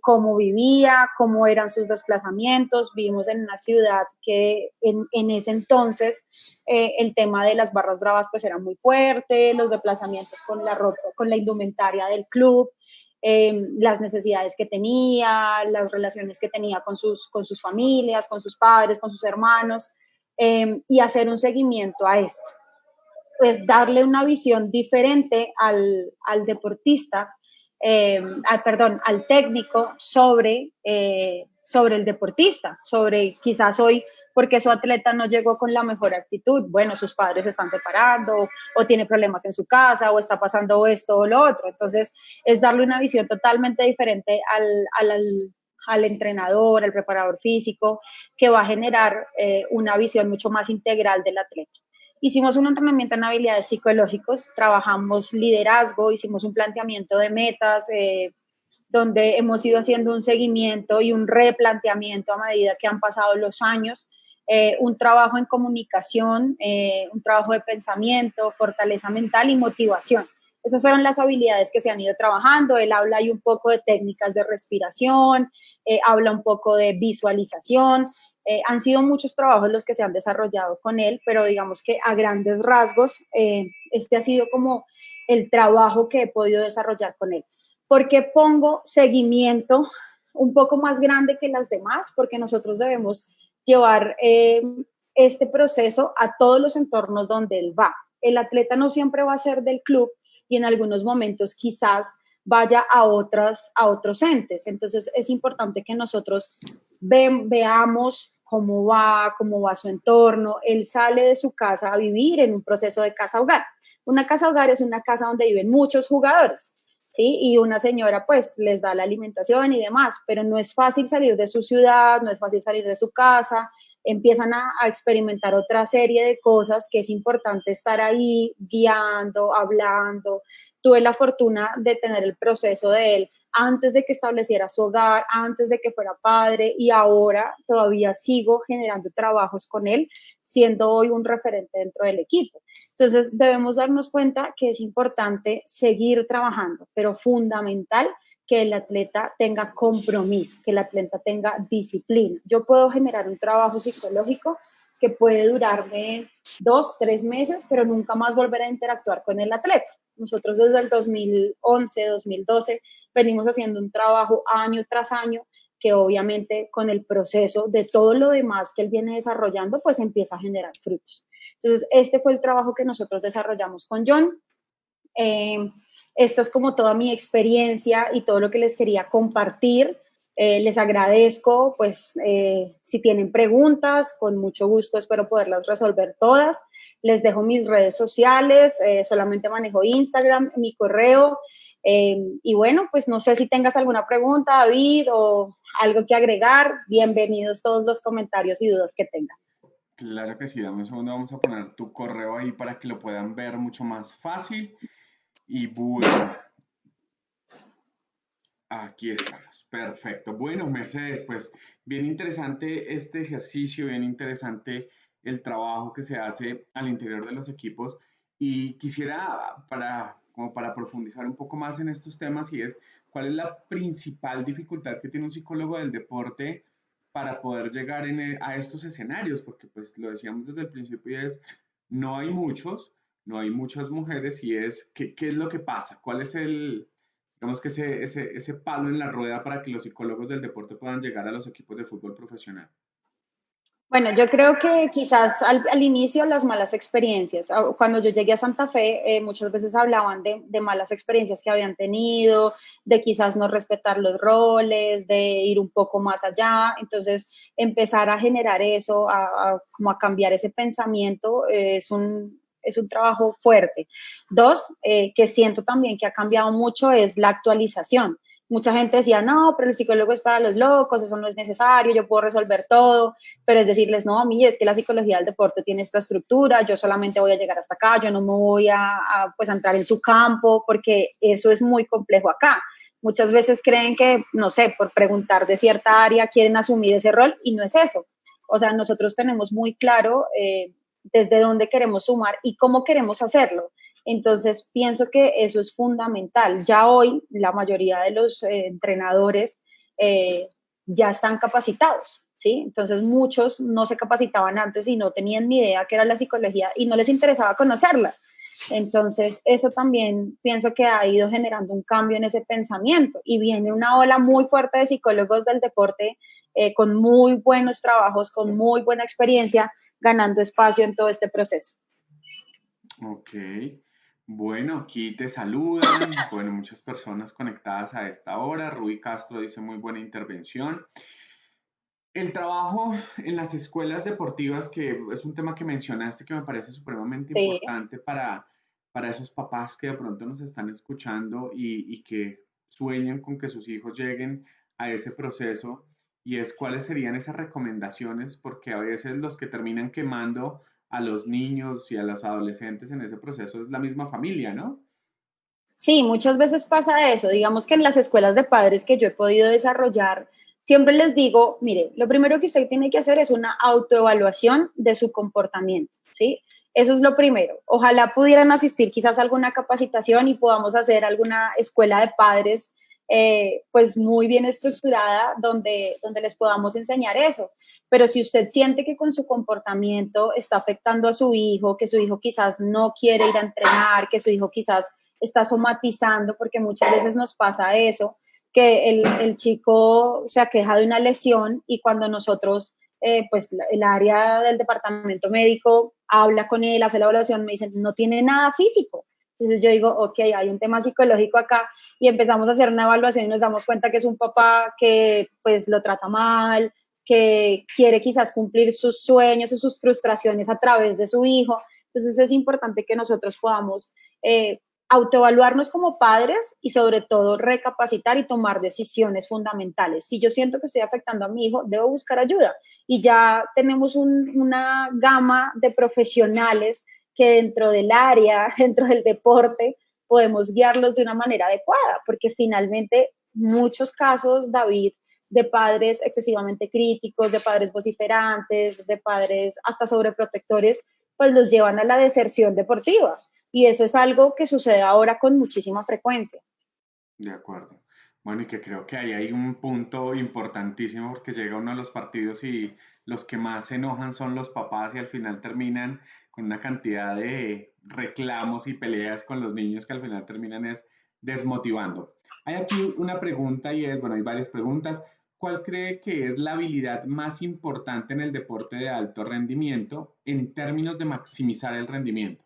[SPEAKER 2] cómo vivía, cómo eran sus desplazamientos. Vivimos en una ciudad que en ese entonces el tema de las barras bravas pues era muy fuerte, los desplazamientos con la ropa, con la indumentaria del club, las necesidades que tenía, las relaciones que tenía con sus familias, con sus padres, con sus hermanos, y hacer un seguimiento a esto. Pues darle una visión diferente al deportista, al técnico sobre el deportista, sobre quizás hoy porque su atleta no llegó con la mejor actitud, bueno, sus padres se están separando o tiene problemas en su casa o está pasando esto o lo otro. Entonces es darle una visión totalmente diferente al entrenador, al preparador físico, que va a generar una visión mucho más integral del atleta. Hicimos un entrenamiento en habilidades psicológicas, trabajamos liderazgo, hicimos un planteamiento de metas, donde hemos ido haciendo un seguimiento y un replanteamiento a medida que han pasado los años, un trabajo en comunicación, un trabajo de pensamiento, fortaleza mental y motivación. Esas fueron las habilidades que se han ido trabajando. Él habla ahí un poco de técnicas de respiración, habla un poco de visualización. Han sido muchos trabajos los que se han desarrollado con él, pero digamos que a grandes rasgos, este ha sido como el trabajo que he podido desarrollar con él. ¿Por qué pongo seguimiento un poco más grande que las demás? Porque nosotros debemos llevar este proceso a todos los entornos donde él va. El atleta no siempre va a ser del club y en algunos momentos quizás vaya a otros entes. Entonces es importante que nosotros veamos cómo va su entorno. Él sale de su casa a vivir en un proceso de casa-hogar. Una casa-hogar es una casa donde viven muchos jugadores, ¿sí? Y una señora pues les da la alimentación y demás, pero no es fácil salir de su ciudad, no es fácil salir de su casa, empiezan a experimentar otra serie de cosas que es importante estar ahí guiando, hablando. Tuve la fortuna de tener el proceso de él antes de que estableciera su hogar, antes de que fuera padre, y ahora todavía sigo generando trabajos con él, siendo hoy un referente dentro del equipo. Entonces debemos darnos cuenta que es importante seguir trabajando, pero fundamental que el atleta tenga compromiso, que el atleta tenga disciplina. Yo puedo generar un trabajo psicológico que puede durarme 2, 3 meses, pero nunca más volver a interactuar con el atleta. Nosotros desde el 2011, 2012 venimos haciendo un trabajo año tras año que obviamente con el proceso de todo lo demás que él viene desarrollando, pues empieza a generar frutos. Entonces, este fue el trabajo que nosotros desarrollamos con John. Esta es como toda mi experiencia y todo lo que les quería compartir. Les agradezco, pues, si tienen preguntas, con mucho gusto espero poderlas resolver todas. Les dejo mis redes sociales, solamente manejo Instagram, mi correo. Y bueno, pues no sé si tengas alguna pregunta, David, o algo que agregar. Bienvenidos todos los comentarios y dudas que tengan.
[SPEAKER 1] Claro que sí, dame un segundo, vamos a poner tu correo ahí para que lo puedan ver mucho más fácil. Y bueno, aquí estamos, perfecto. Bueno, Mercedes, pues bien interesante este ejercicio, bien interesante el trabajo que se hace al interior de los equipos y quisiera como para profundizar un poco más en estos temas y es, ¿cuál es la principal dificultad que tiene un psicólogo del deporte para poder llegar a estos escenarios? Porque pues lo decíamos desde el principio y es, no hay muchos, no hay muchas mujeres y es, ¿qué es lo que pasa? ¿Cuál es digamos que ese palo en la rueda para que los psicólogos del deporte puedan llegar a los equipos de fútbol profesional?
[SPEAKER 2] Bueno, yo creo que quizás al inicio las malas experiencias. Cuando yo llegué a Santa Fe, muchas veces hablaban de malas experiencias que habían tenido, de quizás no respetar los roles, de ir un poco más allá. Entonces, empezar a generar eso, como a cambiar ese pensamiento, es un trabajo fuerte. Dos, que siento también que ha cambiado mucho es la actualización. Mucha gente decía, no, pero el psicólogo es para los locos, eso no es necesario, yo puedo resolver todo, pero es decirles, no, a mí es que la psicología del deporte tiene esta estructura, yo solamente voy a llegar hasta acá, yo no me voy pues, a entrar en su campo, porque eso es muy complejo acá. Muchas veces creen que, no sé, por preguntar de cierta área quieren asumir ese rol y no es eso. O sea, nosotros tenemos muy claro desde dónde queremos sumar y cómo queremos hacerlo. Entonces, pienso que eso es fundamental. Ya hoy la mayoría de los entrenadores ya están capacitados, ¿sí? Entonces, muchos no se capacitaban antes y no tenían ni idea qué era la psicología y no les interesaba conocerla. Entonces, eso también pienso que ha ido generando un cambio en ese pensamiento y viene una ola muy fuerte de psicólogos del deporte con muy buenos trabajos, con muy buena experiencia, ganando espacio en todo este proceso.
[SPEAKER 1] Ok. Bueno, aquí te saludan, bueno, muchas personas conectadas a esta hora. Rubí Castro dice muy buena intervención. El trabajo en las escuelas deportivas, que es un tema que mencionaste que me parece supremamente
[SPEAKER 2] Sí.
[SPEAKER 1] importante para esos papás que de pronto nos están escuchando y que sueñan con que sus hijos lleguen a ese proceso, y es cuáles serían esas recomendaciones, porque a veces los que terminan quemando a los niños y a los adolescentes en ese proceso es la misma familia, ¿no?
[SPEAKER 2] Sí, muchas veces pasa eso. Digamos que en las escuelas de padres que yo he podido desarrollar, siempre les digo, mire, lo primero que usted tiene que hacer es una autoevaluación de su comportamiento, ¿sí? Eso es lo primero. Ojalá pudieran asistir quizás a alguna capacitación y podamos hacer alguna escuela de padres pues muy bien estructurada donde les podamos enseñar eso. Pero si usted siente que con su comportamiento está afectando a su hijo, que su hijo quizás no quiere ir a entrenar, que su hijo quizás está somatizando, porque muchas veces nos pasa eso, que el chico se aqueja de una lesión y cuando nosotros, pues el área del departamento médico habla con él, hace la evaluación, me dicen, no tiene nada físico. Entonces yo digo, ok, hay un tema psicológico acá y empezamos a hacer una evaluación y nos damos cuenta que es un papá que pues lo trata mal, que quiere quizás cumplir sus sueños y sus frustraciones a través de su hijo. Entonces es importante que nosotros podamos autoevaluarnos como padres y sobre todo recapacitar y tomar decisiones fundamentales. Si yo siento que estoy afectando a mi hijo, debo buscar ayuda. Y ya tenemos una gama de profesionales que dentro del área, dentro del deporte, podemos guiarlos de una manera adecuada, porque finalmente muchos casos, David, de padres excesivamente críticos, de padres vociferantes, de padres hasta sobreprotectores, pues los llevan a la deserción deportiva. Y eso es algo que sucede ahora con muchísima frecuencia.
[SPEAKER 1] De acuerdo. Bueno, y que creo que ahí hay un punto importantísimo porque llega uno a los partidos y los que más se enojan son los papás y al final terminan con una cantidad de reclamos y peleas con los niños que al final terminan es desmotivando. Hay aquí una pregunta y es, bueno, hay varias preguntas. ¿Cuál cree que es la habilidad más importante en el deporte de alto rendimiento en términos de maximizar el rendimiento?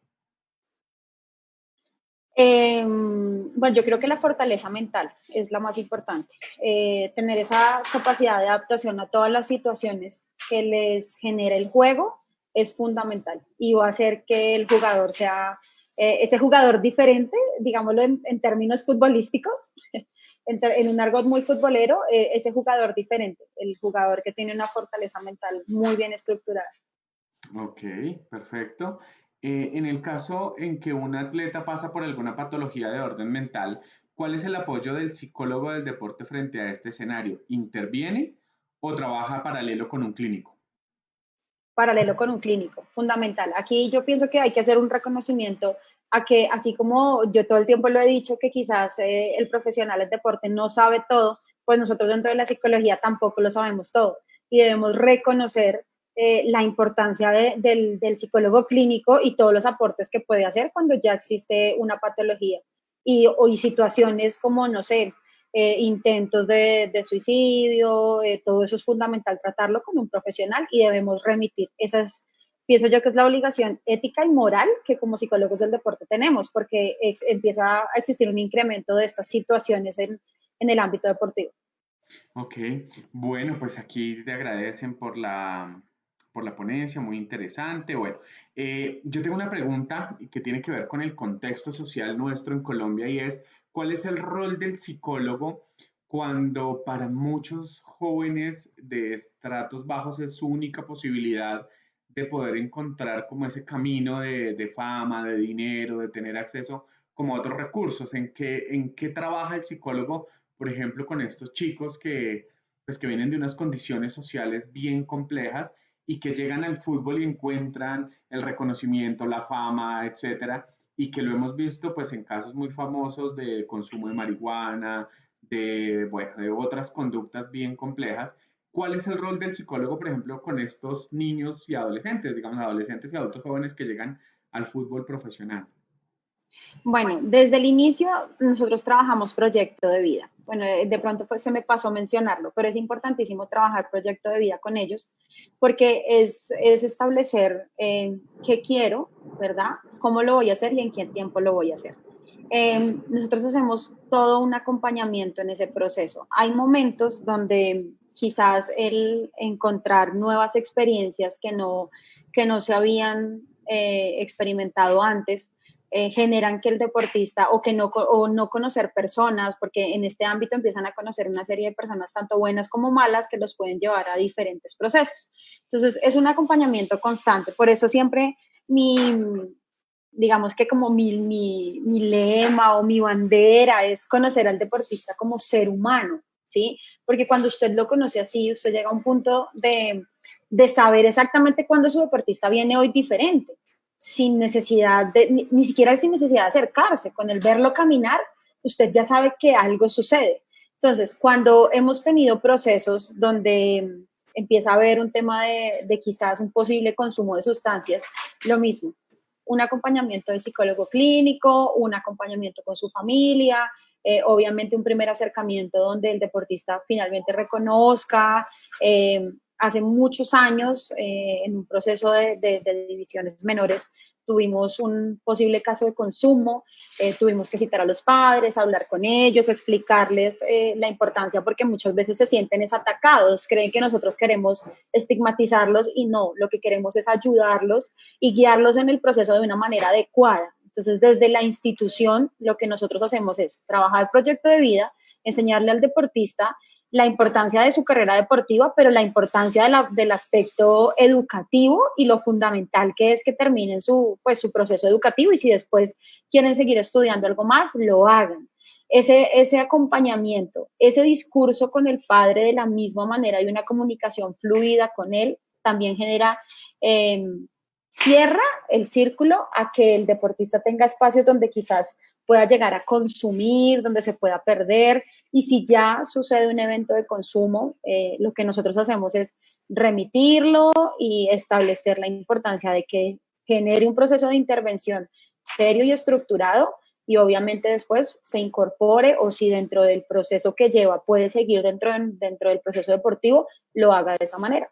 [SPEAKER 2] Bueno, yo creo que la fortaleza mental es la más importante. Tener esa capacidad de adaptación a todas las situaciones que les genera el juego es fundamental y va a hacer que el jugador sea ese jugador diferente, digámoslo en términos futbolísticos, en un argot muy futbolero, ese jugador diferente, el jugador que tiene una fortaleza mental muy bien estructurada.
[SPEAKER 1] Ok, perfecto. En el caso en que un atleta pasa por alguna patología de orden mental, ¿cuál es el apoyo del psicólogo del deporte frente a este escenario? ¿Interviene o trabaja paralelo con un clínico?
[SPEAKER 2] Paralelo con un clínico, fundamental. Aquí yo pienso que hay que hacer un reconocimiento a que, así como yo todo el tiempo lo he dicho, que quizás el profesional del deporte no sabe todo, pues nosotros dentro de la psicología tampoco lo sabemos todo y debemos reconocer la importancia del psicólogo clínico y todos los aportes que puede hacer cuando ya existe una patología y situaciones como, no sé, intentos de suicidio, todo eso es fundamental tratarlo con un profesional y debemos remitir. Pienso yo que es la obligación ética y moral que como psicólogos del deporte tenemos, porque empieza a existir un incremento de estas situaciones en el ámbito deportivo.
[SPEAKER 1] Ok, bueno, pues aquí te agradecen por la ponencia, muy interesante. Bueno, yo tengo una pregunta que tiene que ver con el contexto social nuestro en Colombia y es, ¿cuál es el rol del psicólogo cuando para muchos jóvenes de estratos bajos es su única posibilidad de poder encontrar como ese camino de fama, de dinero, de tener acceso como a otros recursos? En qué trabaja el psicólogo, por ejemplo, con estos chicos que, pues, que vienen de unas condiciones sociales bien complejas y que llegan al fútbol y encuentran el reconocimiento, la fama, etcétera, y que lo hemos visto pues en casos muy famosos de consumo de marihuana, de, bueno, de otras conductas bien complejas? ¿Cuál es el rol del psicólogo, por ejemplo, con estos niños y adolescentes, digamos, adolescentes y adultos jóvenes que llegan al fútbol profesional?
[SPEAKER 2] Bueno, desde el inicio nosotros trabajamos proyecto de vida. Bueno, de pronto se me pasó mencionarlo, pero es importantísimo trabajar proyecto de vida con ellos porque es establecer qué quiero, ¿verdad? ¿Cómo lo voy a hacer y en qué tiempo lo voy a hacer? Nosotros hacemos todo un acompañamiento en ese proceso. Hay momentos donde quizás el encontrar nuevas experiencias que no se habían experimentado antes, generan que el deportista o no conocer personas, porque en este ámbito empiezan a conocer una serie de personas tanto buenas como malas que los pueden llevar a diferentes procesos. Entonces es un acompañamiento constante, por eso siempre digamos que como mi lema o mi bandera es conocer al deportista como ser humano, ¿sí? Porque cuando usted lo conoce así, usted llega a un punto de saber exactamente cuándo su deportista viene hoy diferente. sin necesidad ni siquiera sin necesidad de acercarse, con el verlo caminar, usted ya sabe que algo sucede. Entonces, cuando hemos tenido procesos donde empieza a haber un tema de quizás un posible consumo de sustancias, lo mismo, un acompañamiento de psicólogo clínico, un acompañamiento con su familia, obviamente un primer acercamiento donde el deportista finalmente reconozca. Hace muchos años, en un proceso de divisiones menores, tuvimos un posible caso de consumo, tuvimos que citar a los padres, hablar con ellos, explicarles la importancia, porque muchas veces se sienten atacados, creen que nosotros queremos estigmatizarlos y no, lo que queremos es ayudarlos y guiarlos en el proceso de una manera adecuada. Entonces, desde la institución, lo que nosotros hacemos es trabajar el proyecto de vida, enseñarle al deportista la importancia de su carrera deportiva, pero la importancia del aspecto educativo y lo fundamental que es que terminen su proceso educativo y si después quieren seguir estudiando algo más, lo hagan. Ese acompañamiento, ese discurso con el padre de la misma manera y una comunicación fluida con él también genera, cierra el círculo a que el deportista tenga espacios donde quizás pueda llegar a consumir, donde se pueda perder. Y si ya sucede un evento de consumo, lo que nosotros hacemos es remitirlo y establecer la importancia de que genere un proceso de intervención serio y estructurado y obviamente después se incorpore o si dentro del proceso que lleva puede seguir dentro del proceso deportivo, lo haga de esa manera.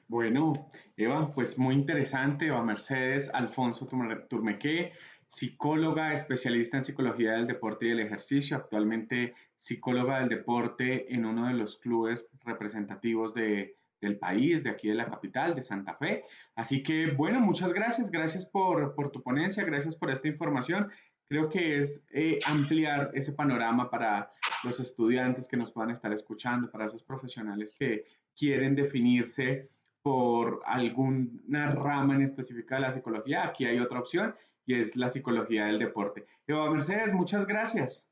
[SPEAKER 1] Bueno, Eva, pues muy interesante. Eva Mercedes Alfonso Turmequé, psicóloga, especialista en psicología del deporte y del ejercicio, actualmente psicóloga del deporte en uno de los clubes representativos del país, de aquí de la capital, de Santa Fe. Así que, bueno, muchas gracias. Gracias por tu ponencia, gracias por esta información. Creo que es ampliar ese panorama para los estudiantes que nos puedan estar escuchando, para esos profesionales que quieren definirse por alguna rama en específica de la psicología. Aquí hay otra opción y es la psicología del deporte. Eva Mercedes, muchas gracias.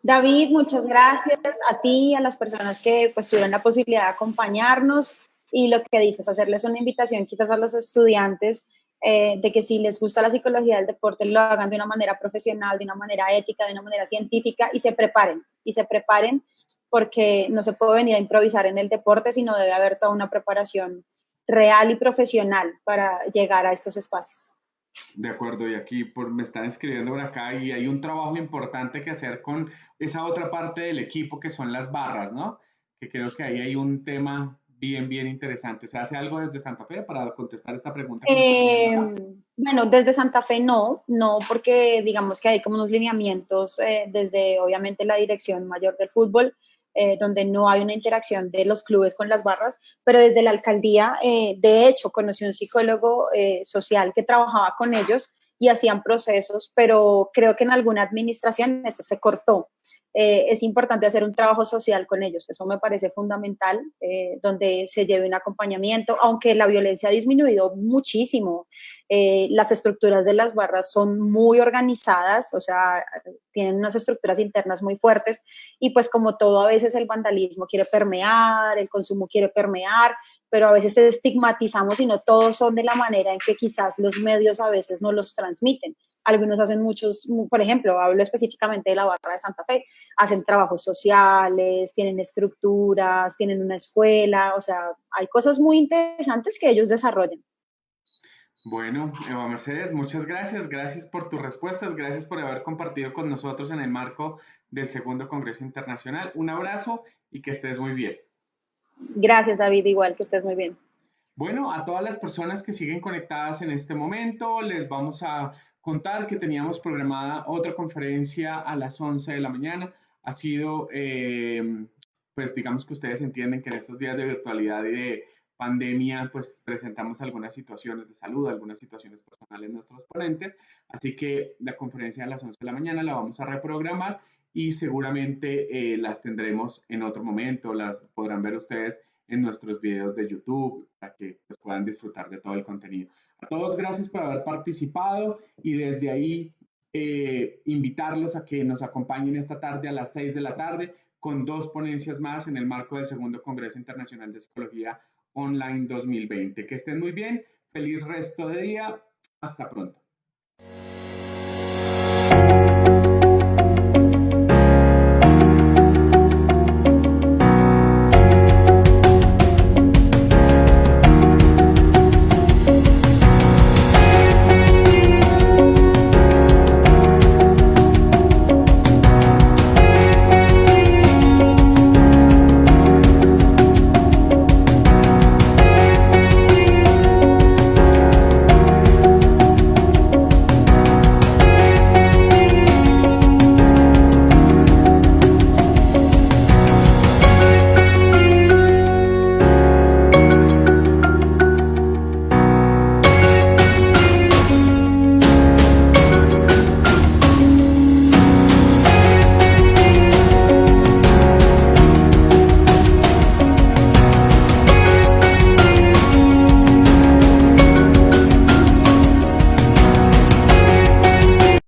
[SPEAKER 2] David, muchas gracias a ti, a las personas que pues tuvieron la posibilidad de acompañarnos y lo que dices, hacerles una invitación quizás a los estudiantes de que si les gusta la psicología del deporte lo hagan de una manera profesional, de una manera ética, de una manera científica y se preparen porque no se puede venir a improvisar en el deporte, sino debe haber toda una preparación real y profesional para llegar a estos espacios.
[SPEAKER 1] De acuerdo, y aquí me están escribiendo por acá y hay un trabajo importante que hacer con esa otra parte del equipo que son las barras, ¿no? Que creo que ahí hay un tema bien interesante. ¿Se hace algo desde Santa Fe para contestar esta pregunta?
[SPEAKER 2] Bueno, desde Santa Fe no, porque digamos que hay como unos lineamientos desde obviamente la dirección mayor del fútbol, donde no hay una interacción de los clubes con las barras, pero desde la alcaldía, de hecho, conocí un psicólogo social que trabajaba con ellos y hacían procesos, pero creo que en alguna administración eso se cortó. Es importante hacer un trabajo social con ellos, eso me parece fundamental, donde se lleve un acompañamiento, aunque la violencia ha disminuido muchísimo. Las estructuras de las barras son muy organizadas, o sea, tienen unas estructuras internas muy fuertes y pues como todo a veces el vandalismo quiere permear, el consumo quiere permear, pero a veces estigmatizamos y no todos son de la manera en que quizás los medios a veces no los transmiten. Algunos hacen muchos, por ejemplo, hablo específicamente de la barra de Santa Fe, hacen trabajos sociales, tienen estructuras, tienen una escuela, o sea, hay cosas muy interesantes que ellos desarrollan.
[SPEAKER 1] Bueno, Eva Mercedes, muchas gracias. Gracias por tus respuestas. Gracias por haber compartido con nosotros en el marco del Segundo Congreso Internacional. Un abrazo y que estés muy bien.
[SPEAKER 2] Gracias, David. Igual que estés muy bien.
[SPEAKER 1] Bueno, a todas las personas que siguen conectadas en este momento, les vamos a contar que teníamos programada otra conferencia a las 11 de la mañana. Ha sido, pues digamos que ustedes entienden que en estos días de virtualidad y de pandemia, pues presentamos algunas situaciones de salud, algunas situaciones personales de nuestros ponentes. Así que la conferencia a las 11 de la mañana la vamos a reprogramar y seguramente las tendremos en otro momento, las podrán ver ustedes en nuestros videos de YouTube para que pues, puedan disfrutar de todo el contenido. A todos gracias por haber participado y desde ahí invitarlos a que nos acompañen esta tarde a las 6 de la tarde con 2 ponencias más en el marco del Segundo Congreso Internacional de Psicología Online 2020. Que estén muy bien. Feliz resto de día. Hasta pronto.